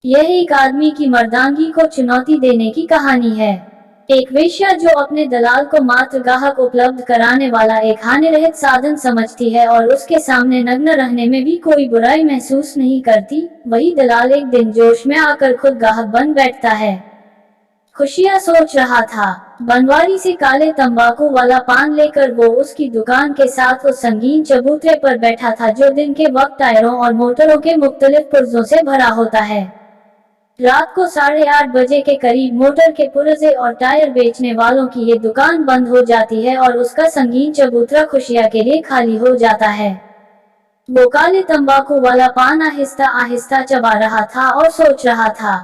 यह एक आदमी की मर्दानगी को चुनौती देने की कहानी है। एक वेश्या जो अपने दलाल को मात्र ग्राहक उपलब्ध कराने वाला एक हानिरहित साधन समझती है और उसके सामने नग्न रहने में भी कोई बुराई महसूस नहीं करती, वही दलाल एक दिन जोश में आकर खुद ग्राहक बन बैठता है। खुशियाँ सोच रहा था, बनवारी से काले तंबाकू वाला पान लेकर वो उसकी दुकान के साथ उस संगीन चबूतरे पर बैठा था जो दिन के वक्त टायरों और मोटरों के मुख्तलिफ पुर्जों से भरा होता है। रात को 8:30 बजे के करीब मोटर के पुर्जे और टायर बेचने वालों की ये दुकान बंद हो जाती है और उसका संगीन चबूतरा खुशियाँ के लिए खाली हो जाता है। वो काले तंबाकू वाला पान आहिस्ता आहिस्ता चबा रहा था और सोच रहा था।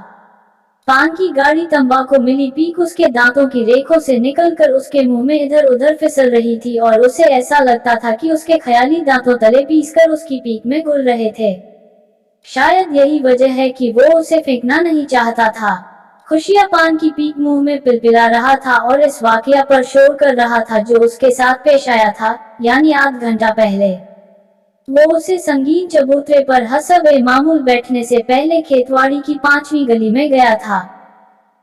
पान की गाढ़ी तंबाकू मिली पीक उसके दांतों की रेखों से निकलकर उसके मुंह में इधर उधर फिसल रही थी और उसे ऐसा लगता था कि उसके ख्याली दांतों तले पीसकर उसकी पीक में घुल रहे थे। शायद यही वजह है कि वो उसे फेंकना नहीं चाहता था। खुशियाँ पान की पीक मुंह में पिलपिला रहा था और इस वाकया पर शोर कर रहा था जो उसके साथ पेश आया था, यानी आध घंटा पहले। वो उसे संगीन चबूतरे पर हसब मामूल बैठने से पहले खेतवाड़ी की 5वीं गली में गया था।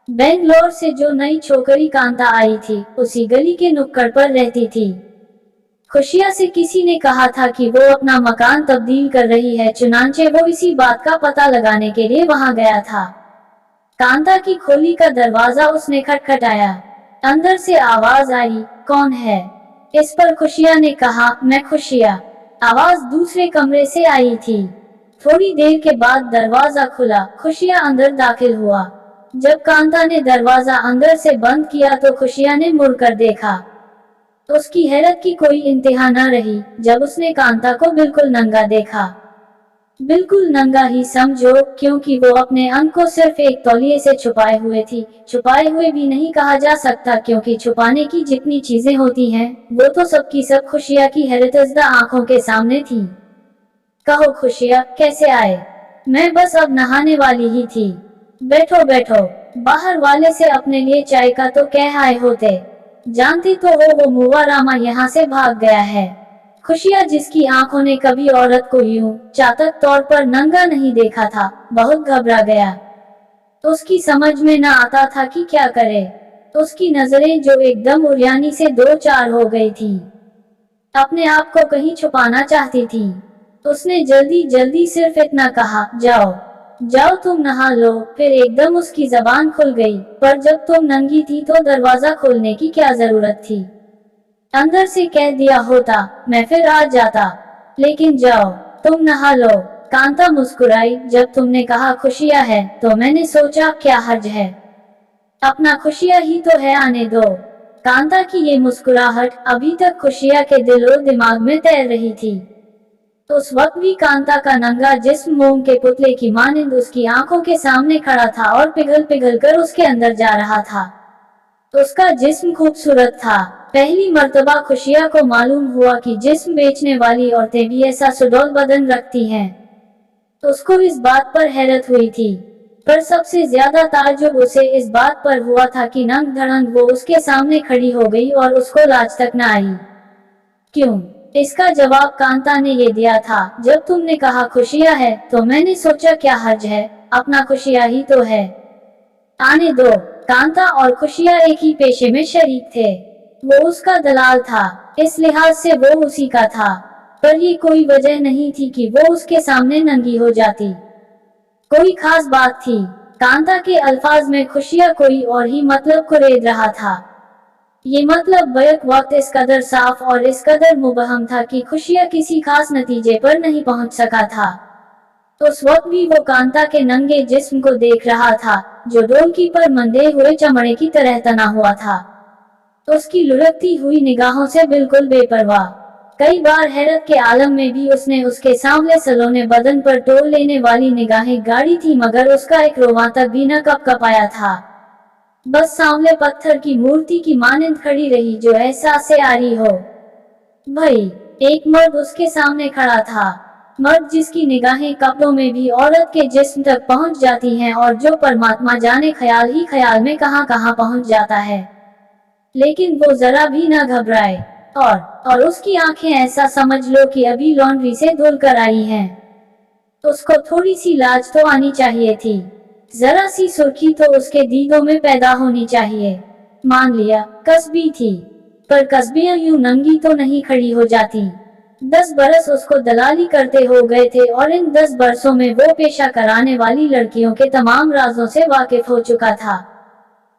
बेंगलोर से जो नई छोकरी कांता आई थी, उसी गली के नुक्कड़ पर रहती थी। खुशिया से किसी ने कहा था कि वो अपना मकान तब्दील कर रही है, चुनांचे वो इसी बात का पता लगाने के लिए वहां गया था। कांता की खोली का दरवाजा उसने खटखटाया। अंदर से आवाज आई, कौन है? इस पर खुशिया ने कहा, मैं खुशिया। आवाज दूसरे कमरे से आई थी। थोड़ी देर के बाद दरवाजा खुला, खुशिया अंदर दाखिल हुआ। जब कांता ने दरवाजा अंदर से बंद किया तो खुशिया ने मुड़कर देखा। उसकी हैरत की कोई इंतहा न रही जब उसने कांता को बिल्कुल नंगा देखा। बिल्कुल नंगा ही समझो, क्योंकि वो अपने अंग को सिर्फ एक तौलिए से छुपाए हुए थी। छुपाए हुए भी नहीं कहा जा सकता, क्योंकि छुपाने की जितनी चीजें होती हैं, वो तो सबकी सब खुशिया की हैरतज़दा आंखों के सामने थी। कहो खुशिया, कैसे आए? मैं बस अब नहाने वाली ही थी। बैठो बैठो। बाहर वाले से अपने लिए चाय का तो कह आए होते। जानती तो हो वो मुआ रामा यहाँ से भाग गया है। खुशिया, जिसकी आंखों ने कभी औरत को यूं चातक तौर पर नंगा नहीं देखा था, बहुत घबरा गया। उसकी समझ में न आता था कि क्या करे। उसकी नजरें जो एकदम उरियानी से दो चार हो गई थी, अपने आप को कहीं छुपाना चाहती थी। उसने जल्दी जल्दी सिर्फ इतना कहा, जाओ जाओ तुम नहा लो। फिर एकदम उसकी जबान खुल गई, पर जब तुम नंगी थी तो दरवाजा खोलने की क्या जरूरत थी? अंदर से कह दिया होता, मैं फिर आ जाता। लेकिन जाओ, तुम नहा लो। कांता मुस्कुराई, जब तुमने कहा खुशिया है तो मैंने सोचा क्या हर्ज है। अपना खुशिया ही तो है, आने दो। कांता की ये मुस्कुराहट अभी तक खुशिया के दिल और दिमाग में तैर रही थी। उस वक्त भी कांता का नंगा जिस्म मोम के पुतले की मानिंद उसकी आंखों के सामने खड़ा था और पिघल पिघल कर उसके अंदर जा रहा था। उसका जिस्म खूबसूरत था। पहली मर्तबा खुशिया को मालूम हुआ कि जिस्म बेचने वाली औरतें भी ऐसा सुडौल बदन रखती हैं। उसको इस बात पर हैरत हुई थी, पर सबसे ज्यादा ताज्जुब उसे इस बात पर हुआ था कि नंग धड़ंग वो उसके सामने खड़ी हो गई और उसको लाज तक न आई। क्यों? इसका जवाब कांता ने ये दिया था, जब तुमने कहा खुशिया है तो मैंने सोचा क्या हर्ज है, अपना खुशिया ही तो है, आने दो। कांता और खुशिया एक ही पेशे में शरीक थे। वो उसका दलाल था, इस लिहाज से वो उसी का था, पर ये कोई वजह नहीं थी कि वो उसके सामने नंगी हो जाती। कोई खास बात थी। कांता के अल्फाज में खुशिया कोई और ही मतलब कुरेद रहा था। ये मतलब बैक वक्त इस कदर साफ और इस कदर मुबहम था कि खुशिया किसी खास नतीजे पर नहीं पहुंच सका था। उस वक्त भी वो कांता के नंगे जिस्म को देख रहा था, जो ढोलकी पर मंदे हुए चमड़े की तरह तना हुआ था। उसकी लुढ़कती हुई निगाहों से बिल्कुल बेपरवाह। कई बार हैरत के आलम में भी उसने उसके सामने सलोने बदन पर टोल लेने वाली निगाहें गाड़ी थी, मगर उसका एक रोवां तक भी न कपकपाया था। बस सांवले पत्थर की मूर्ति की मानिंद खड़ी रही, जो एहसास से आ रही हो। भाई, एक मर्द उसके सामने खड़ा था। मर्द जिसकी निगाहें कपड़ों में भी औरत के जिस्म तक पहुंच जाती हैं और जो परमात्मा जाने ख्याल ही ख्याल में कहां कहां पहुंच जाता है। लेकिन वो जरा भी न घबराए, और उसकी आंखें ऐसा समझ लो कि अभी लॉन्ड्री से धुल कर आई हैं। उसको थोड़ी सी लाज तो आनी चाहिए थी। जरा सी सुर्खी तो उसके दीदों में पैदा होनी चाहिए। मान लिया कस्बी थी, पर कस्बियां यूं नंगी तो नहीं खड़ी हो जाती। 10 बरस उसको दलाली करते हो गए थे और इन 10 बरसों में वो पेशा कराने वाली लड़कियों के तमाम राजों से वाकिफ हो चुका था।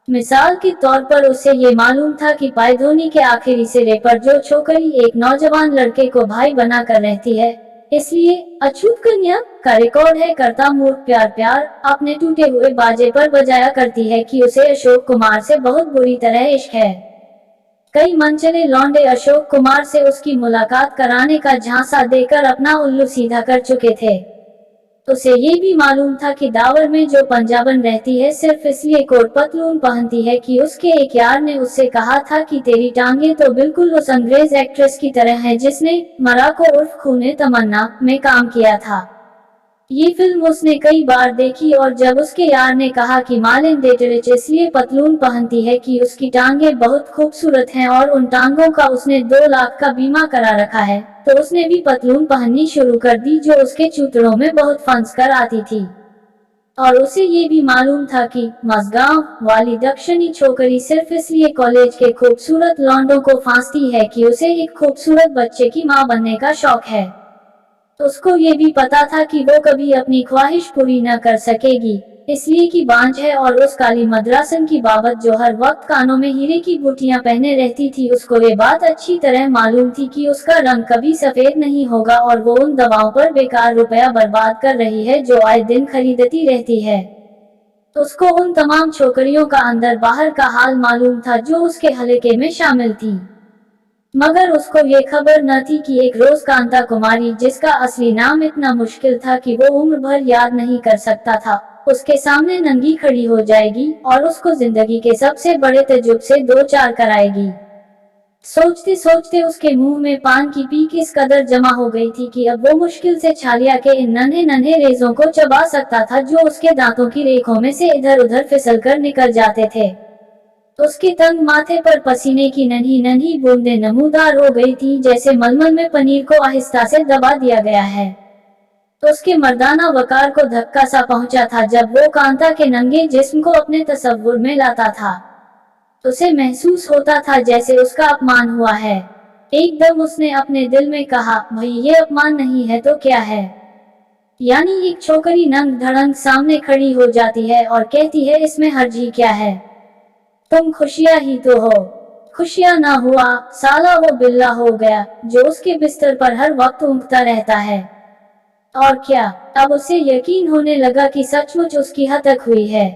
मिसाल के तौर पर उसे ये मालूम था कि पायधोनी के आखिरी सिरे पर जो छोकरी एक नौजवान लड़के को भाई बनाकर रहती है, इसलिए अछूत कन्या का रिकॉर्ड है करता मूर्ख प्यार प्यार अपने टूटे हुए बाजे पर बजाया करती है कि उसे अशोक कुमार से बहुत बुरी तरह इश्क है। कई मनचले लौंडे अशोक कुमार से उसकी मुलाकात कराने का झांसा देकर अपना उल्लू सीधा कर चुके थे। उसे ये भी मालूम था कि दावर में जो पंजाबन रहती है सिर्फ इसलिए कोट पतलून पहनती है कि उसके एक यार ने उससे कहा था कि तेरी टांगे तो बिल्कुल उस अंग्रेज एक्ट्रेस की तरह हैं जिसने मराको उर्फ खूने तमन्ना में काम किया था। ये फिल्म उसने कई बार देखी और जब उसके यार ने कहा कि मालिन डेटरिच इसलिए पतलून पहनती है कि उसकी टांगे बहुत खूबसूरत हैं और उन टांगों का उसने 2 लाख का बीमा करा रखा है, तो उसने भी पतलून पहननी शुरू कर दी जो उसके चूतड़ों में बहुत फंस कर आती थी। और उसे ये भी मालूम था कि मजगांव वाली दक्षिणी छोकरी सिर्फ इसलिए कॉलेज के खूबसूरत लौंडों को फांसती है कि उसे एक खूबसूरत बच्चे की माँ बनने का शौक है। उसको ये भी पता था कि वो कभी अपनी ख्वाहिश पूरी न कर सकेगी, इसलिए कि बांझ है और उस काली मद्रासन की बाबत जो हर वक्त कानों में हीरे की बूटियां पहने रहती थी, उसको ये बात अच्छी तरह मालूम थी कि उसका रंग कभी सफेद नहीं होगा और वो उन दवाओं पर बेकार रुपया बर्बाद कर रही है जो आए दिन खरीदती रहती है। उसको उन तमाम छोकरियों का अंदर बाहर का हाल मालूम था जो उसके हलके में शामिल थी, मगर उसको ये खबर न थी कि एक रोज कांता कुमारी, जिसका असली नाम इतना मुश्किल था कि वो उम्र भर याद नहीं कर सकता था, उसके सामने नंगी खड़ी हो जाएगी और उसको जिंदगी के सबसे बड़े तजुर्बे से 2-4 कराएगी। सोचते सोचते उसके मुंह में पान की पीक इस कदर जमा हो गई थी कि अब वो मुश्किल से छालिया के इन नन्हे नन्हे रेजों को चबा सकता था जो उसके दांतों की रेखों में से इधर उधर फिसल कर निकल जाते थे। उसके तंग माथे पर पसीने की नन्ही नन्ही बूंदें नमूदार हो गई थी, जैसे मलमल में पनीर को आहिस्ता से दबा दिया गया है। उसके मर्दाना वकार को धक्का सा पहुंचा था जब वो कांता के नंगे जिस्म को अपने तसव्वुर में लाता था। उसे महसूस होता था जैसे उसका अपमान हुआ है। एकदम उसने अपने दिल में कहा, भाई ये अपमान नहीं है तो क्या है? यानी एक छोकरी नंग धड़ंग सामने खड़ी हो जाती है और कहती है इसमें हर्ज ही क्या है, तुम खुशियां ही तो हो। खुशियां ना हुआ साला वो बिल्ला हो गया जो उसके बिस्तर पर हर वक्त ऊँघता रहता है। और क्या, अब उसे यकीन होने लगा कि सचमुच उसकी हत्या हुई है।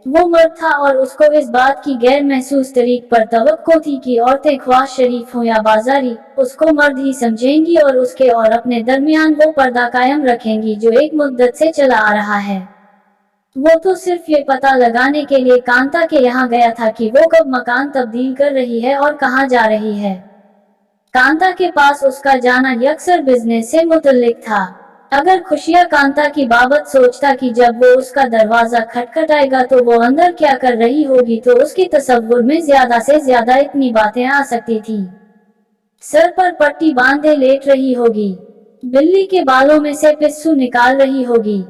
वो मर्द था और उसको इस बात की गैर महसूस तरीक पर तवक्को थी कि औरतें ख्वाह शरीफ हो या बाजारी, उसको मर्द ही समझेंगी और उसके और अपने दरमियान वो पर्दा कायम रखेंगी जो एक मुद्दत से चला आ रहा है। वो तो सिर्फ ये पता लगाने के लिए कांता के यहाँ गया था कि वो कब मकान तब्दील कर रही है और कहाँ जा रही है। कांता के पास उसका जाना यकसर बिजनेस से मुतल्लिक था। अगर खुशियां कांता की बाबत सोचता कि जब वो उसका दरवाजा खटखटाएगा तो वो अंदर क्या कर रही होगी, तो उसके तसव्वुर में ज्यादा से ज्यादा इतनी बातें आ सकती थी। सर पर पट्टी बांधे लेट रही होगी, बिल्ली के बालों में से पिस्सू निकाल रही होगी,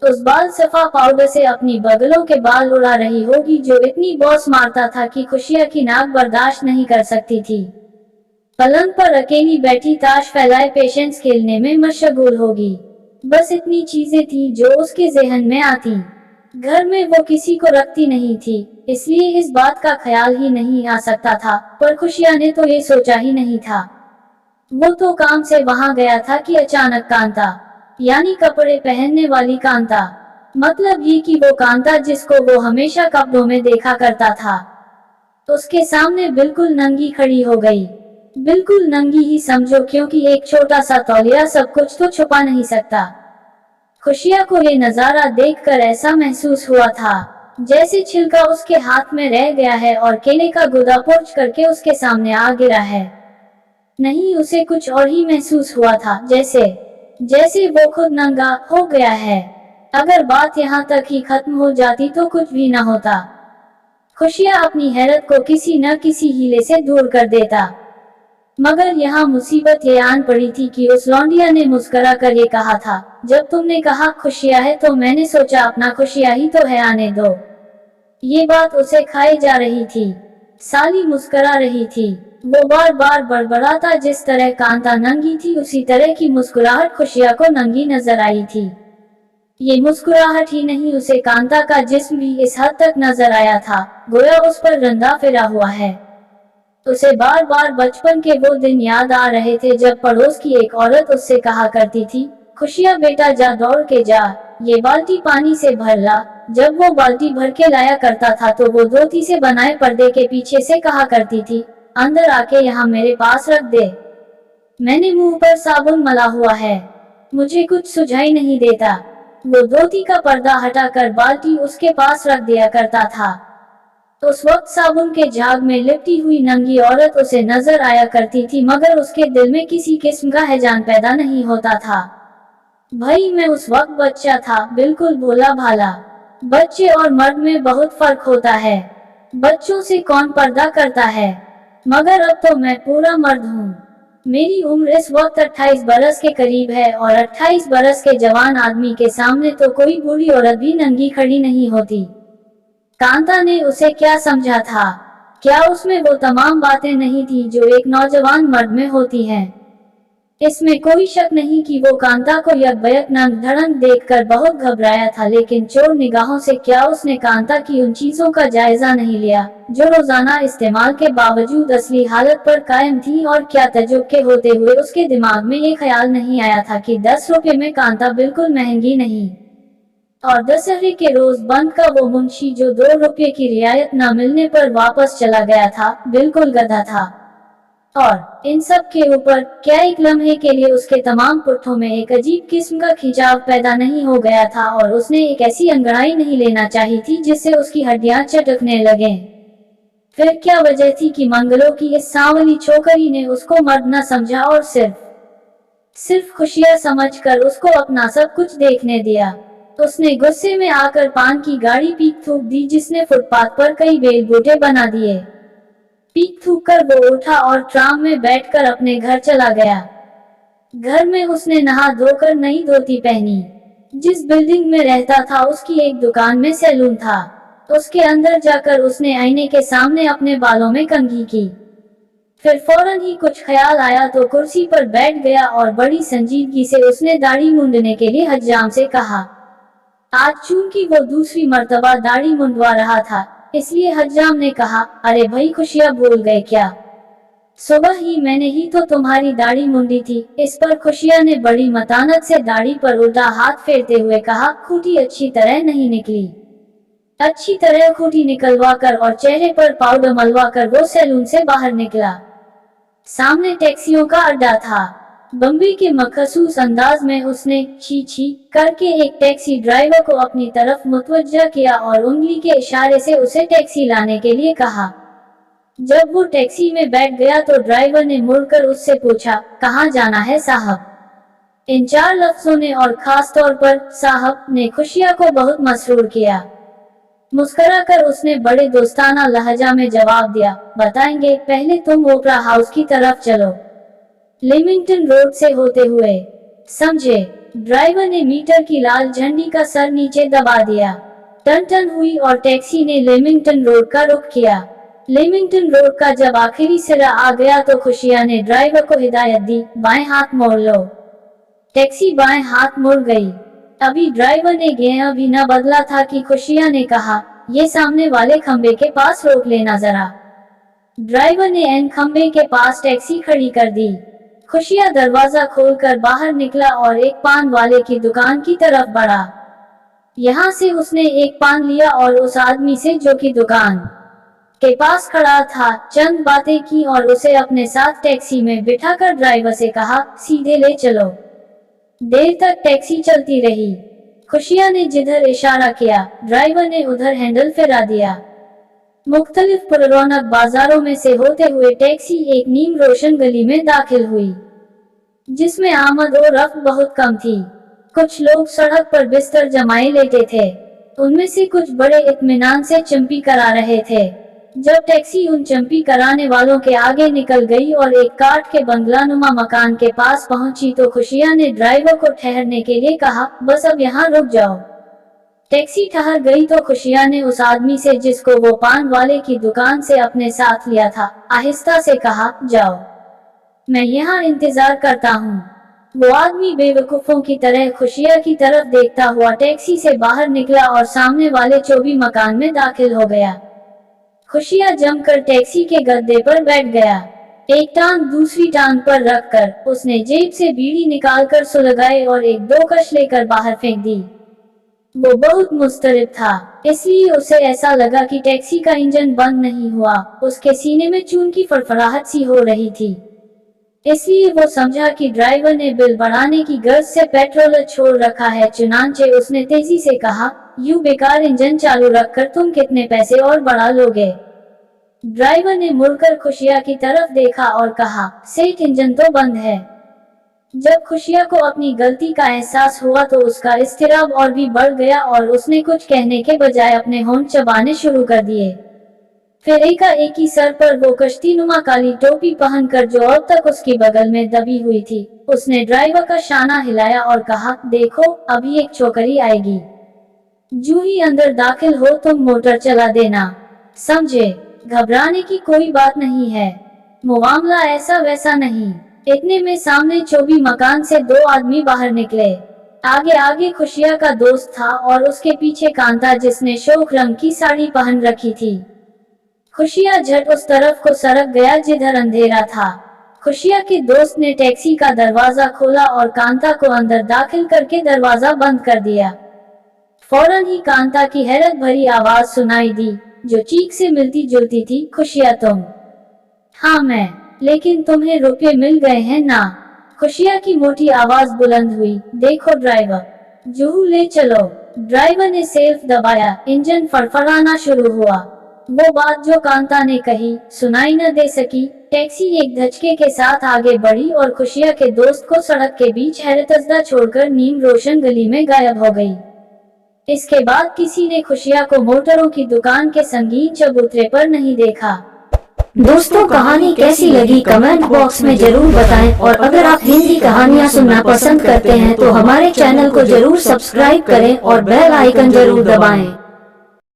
उस बाल सफा पाउडर से अपनी बगलों के बाल उड़ा रही होगी जो इतनी बॉस मारता था कि खुशियां की नाक बर्दाश्त नहीं कर सकती थी। पलंग पर अकेली बैठी ताश फैलाए पेशेंस खेलने में मशगूल होगी। बस इतनी चीजें थी जो उसके ज़हन में आती। घर में वो किसी को रखती नहीं थी, इसलिए इस बात का ख्याल ही नहीं आ सकता था, पर खुशियां ने तो ये सोचा ही नहीं था। वो तो काम से वहां गया था कि अचानक कांता, यानी कपड़े पहनने वाली कांता, मतलब ये कि वो कांता जिसको वो हमेशा कपड़ों में देखा करता था, उसके सामने बिल्कुल नंगी खड़ी हो गई। बिल्कुल नंगी ही समझो, क्योंकि एक छोटा सा तौलिया सब कुछ तो छुपा नहीं सकता। खुशिया को ये नजारा देखकर ऐसा महसूस हुआ था जैसे छिलका उसके हाथ में रह गया है और केले का गुदा पोंछ करके उसके सामने आ गिरा है। नहीं, उसे कुछ और ही महसूस हुआ था, जैसे वो खुद नंगा हो गया है। अगर बात यहाँ तक ही खत्म हो जाती तो कुछ भी न होता। खुशिया अपनी हैरत को किसी न किसी हीले से दूर कर देता, मगर यहाँ मुसीबत ये आन पड़ी थी कि उस लौंडिया ने मुस्कुरा कर ये कहा था, जब तुमने कहा खुशियां है तो मैंने सोचा अपना खुशियां ही तो है, आने दो। ये बात उसे खाई जा रही थी। साली मुस्कुरा रही थी। वो बार बार बड़बड़ाता, जिस तरह कांता नंगी थी उसी तरह की मुस्कुराहट खुशिया को नंगी नजर आई थी। ये मुस्कुराहट ही नहीं, उसे कांता का जिस्म भी इस हद तक नजर आया था, गोया उस पर रंधा फिरा हुआ है। उसे बार बार बचपन के वो दिन याद आ रहे थे जब पड़ोस की एक औरत उससे कहा करती थी, खुशिया बेटा जा दौड़ के जा, ये बाल्टी पानी से भर ला। जब वो बाल्टी भर के लाया करता था तो वो धोती से बनाए पर्दे के पीछे से कहा करती थी, अंदर आके यहाँ मेरे पास रख दे, मैंने मुंह पर साबुन मला हुआ है। मुझे कुछ सुझाई नहीं देता। वो धोती का पर्दा हटाकर बाल्टी उसके पास रख दिया करता था। उस वक्त साबुन के झाग में लिपटी हुई नंगी औरत उसे नजर आया करती थी, मगर उसके दिल में किसी किस्म का हैजान पैदा नहीं होता था। भाई मैं उस वक्त बच्चा था, बिल्कुल भोला भाला। बच्चे और मर्द में बहुत फर्क होता है। बच्चों से कौन पर्दा करता है, मगर अब तो मैं पूरा मर्द हूँ। मेरी उम्र इस वक्त 28 बरस के करीब है और 28 बरस के जवान आदमी के सामने तो कोई बूढ़ी औरत भी नंगी खड़ी नहीं होती। कांता ने उसे क्या समझा था? क्या उसमें वो तमाम बातें नहीं थी जो एक नौजवान मर्द में होती हैं? इसमें कोई शक नहीं कि वो कांता को यकबयक नंग धड़ंग देखकर बहुत घबराया था, लेकिन चोर निगाहों से क्या उसने कांता की उन चीजों का जायजा नहीं लिया जो रोजाना इस्तेमाल के बावजूद असली हालत पर कायम थी? और क्या तजुब के होते हुए उसके दिमाग में ये ख्याल नहीं आया था कि 10 रुपए में कांता बिल्कुल महंगी नहीं, और दशहरे के रोज बंद का वो मुंशी जो 2 रुपये की रियायत न मिलने पर वापस चला गया था, बिल्कुल गधा था। और इन सब के ऊपर क्या एक लम्हे के लिए उसके तमाम पुट्ठों में एक अजीब किस्म का खिंचाव पैदा नहीं हो गया था, और उसने एक ऐसी अंगड़ाई नहीं लेना चाहिए थी जिससे उसकी हड्डियां चटकने लगें? फिर क्या वजह थी कि मंगलों की इस सांवली छोकरी ने उसको मर्द न समझा और सिर्फ खुशियां समझकर उसको अपना सब कुछ देखने दिया? उसने गुस्से में आकर पान की गाड़ी पीक थूक दी, जिसने फुटपाथ पर कई बेल बूटे बना दिए। पीक थूक कर वो उठा और ट्राम में बैठकर अपने घर चला गया। घर में उसने नहा धोकर नई धोती पहनी। जिस बिल्डिंग में रहता था उसकी एक दुकान में सैलून था। उसके अंदर जाकर उसने आईने के सामने अपने बालों में कंघी की। फिर फौरन ही कुछ ख्याल आया तो कुर्सी पर बैठ गया और बड़ी संजीदगी से उसने दाढ़ी मुंडने के लिए हज्जाम से कहा। आज चूंकि वो दूसरी मर्तबा दाढ़ी मुंडवा रहा था, इसलिए हज्जाम ने कहा, अरे भाई खुशियां भूल गए क्या? सुबह ही मैंने ही तो तुम्हारी दाढ़ी मुंडी थी। इस पर खुशियां ने बड़ी मतानत से दाढ़ी पर उल्टा हाथ फेरते हुए कहा, खूंटी अच्छी तरह नहीं निकली। अच्छी तरह खूंटी निकलवा कर और चेहरे पर पाउडर मलवा कर वो सैलून से बाहर निकला। सामने टैक्सियों का अड्डा था। बम्बई के मखसूस अंदाज में उसने छी छी करके एक टैक्सी ड्राइवर को अपनी तरफ मुतवज्जा किया और उंगली के इशारे से उसे टैक्सी लाने के लिए कहा। जब वो टैक्सी में बैठ गया तो ड्राइवर ने मुड़कर उससे पूछा, कहाँ जाना है साहब? इन 4 लफ्जों ने और खास तौर पर साहब ने खुशिया को बहुत मसरूर किया। मुस्कुराकर उसने बड़े दोस्ताना लहजा में जवाब दिया, बताएंगे, पहले तुम ओपरा हाउस की तरफ चलो, लेमिंगटन रोड से होते हुए, समझे? ड्राइवर ने मीटर की लाल झंडी का सर नीचे दबा दिया। टन टन हुई और टैक्सी ने लेमिंगटन रोड का रुख किया। लेमिंगटन रोड का जब आखिरी सिरा आ गया तो खुशिया ने ड्राइवर को हिदायत दी, बाएं हाथ मोड़ लो। टैक्सी बाएं हाथ मुड़ गई। अभी ड्राइवर ने गियर भी न बदला था कि खुशिया ने कहा, ये सामने वाले खंबे के पास रोक लेना जरा। ड्राइवर ने एन खंबे के पास टैक्सी खड़ी कर दी। खुशिया दरवाजा खोलकर बाहर निकला और एक पान वाले की दुकान की तरफ बढ़ा। यहाँ से उसने एक पान लिया और उस आदमी से जो कि दुकान के पास खड़ा था चंद बातें की और उसे अपने साथ टैक्सी में बिठाकर ड्राइवर से कहा, सीधे ले चलो। देर तक टैक्सी चलती रही। खुशिया ने जिधर इशारा किया ड्राइवर ने उधर हैंडल फिरा दिया। मुख्तलिफ पुररौनक बाजारों में से होते हुए टैक्सी एक नीम रोशन गली में दाखिल हुई, जिसमें आमद और रफ्त बहुत कम थी। कुछ लोग सड़क पर बिस्तर जमाए लेटे थे। उनमें से कुछ बड़े इत्मीनान से चंपी करा रहे थे। जब टैक्सी उन चंपी कराने वालों के आगे निकल गई और एक काठ के बंगलानुमा मकान के पास पहुंची तो खुशिया ने ड्राइवर को ठहरने के लिए कहा, बस अब यहाँ रुक जाओ। टैक्सी ठहर गई तो खुशिया ने उस आदमी से जिसको वो पान वाले की दुकान से अपने साथ लिया था, आहिस्ता से कहा, जाओ, मैं यहाँ इंतजार करता हूँ। वो आदमी बेवकूफों की तरह खुशिया की तरफ देखता हुआ टैक्सी से बाहर निकला और सामने वाले चोबी मकान में दाखिल हो गया। खुशिया जमकर टैक्सी के गद्दे पर बैठ गया। एक टांग दूसरी टांग पर रखकर उसने जेब से बीड़ी निकालकर सुलगाए और एक दो कश लेकर बाहर फेंक दी। वो बहुत मुस्तरिब था, इसलिए उसे ऐसा लगा कि टैक्सी का इंजन बंद नहीं हुआ। उसके सीने में चून की फड़फड़ाहट सी हो रही थी, इसलिए वो समझा कि ड्राइवर ने बिल बढ़ाने की गर्ज से पेट्रोल छोड़ रखा है। चुनांचे उसने तेजी से कहा, यूं बेकार इंजन चालू रखकर तुम कितने पैसे और बढ़ा लोगे? ड्राइवर ने मुड़कर खुशिया की तरफ देखा और कहा, सेठ इंजन तो बंद है। जब खुशिया को अपनी गलती का एहसास हुआ तो उसका इस्तिराब और भी बढ़ गया और उसने कुछ कहने के बजाय अपने होंठ चबाने शुरू कर दिए। फिर एकाएक ही सर पर वो कश्तीनुमा काली टोपी पहनकर जो अब तक उसकी बगल में दबी हुई थी, उसने ड्राइवर का शाना हिलाया और कहा, देखो अभी एक छोकरी आएगी, जूं ही अंदर दाखिल हो तुम मोटर चला देना, समझे? घबराने की कोई बात नहीं है, मुआमला ऐसा वैसा नहीं। इतने में सामने चोबी मकान से दो आदमी बाहर निकले। आगे आगे खुशिया का दोस्त था और उसके पीछे कांता जिसने शोक रंग की साड़ी पहन रखी थी। खुशिया झट उस तरफ को सरक गया जिधर अंधेरा था। खुशिया के दोस्त ने टैक्सी का दरवाजा खोला और कांता को अंदर दाखिल करके दरवाजा बंद कर दिया। फौरन ही कांता की हैरत भरी आवाज सुनाई दी जो चीख से मिलती जुलती थी, खुशिया तुम? हाँ मैं, लेकिन तुम्हें रुपये मिल गए हैं ना? खुशिया की मोटी आवाज बुलंद हुई, देखो ड्राइवर, जुहू ले चलो। ड्राइवर ने सेल्फ दबाया, इंजन फड़फड़ाना शुरू हुआ। वो बात जो कांता ने कही सुनाई न दे सकी। टैक्सी एक धचके के साथ आगे बढ़ी और खुशिया के दोस्त को सड़क के बीच हैरतजदा छोड़कर नीम रोशन गली में गायब हो गई। इसके बाद किसी ने खुशिया को मोटरों की दुकान के संगीन चबूतरे पर नहीं देखा। दोस्तों कहानी कैसी लगी कमेंट बॉक्स में जरूर बताएं और अगर आप हिंदी कहानियाँ सुनना पसंद करते हैं तो हमारे चैनल को जरूर सब्सक्राइब करें और बेल आइकन जरूर दबाएं।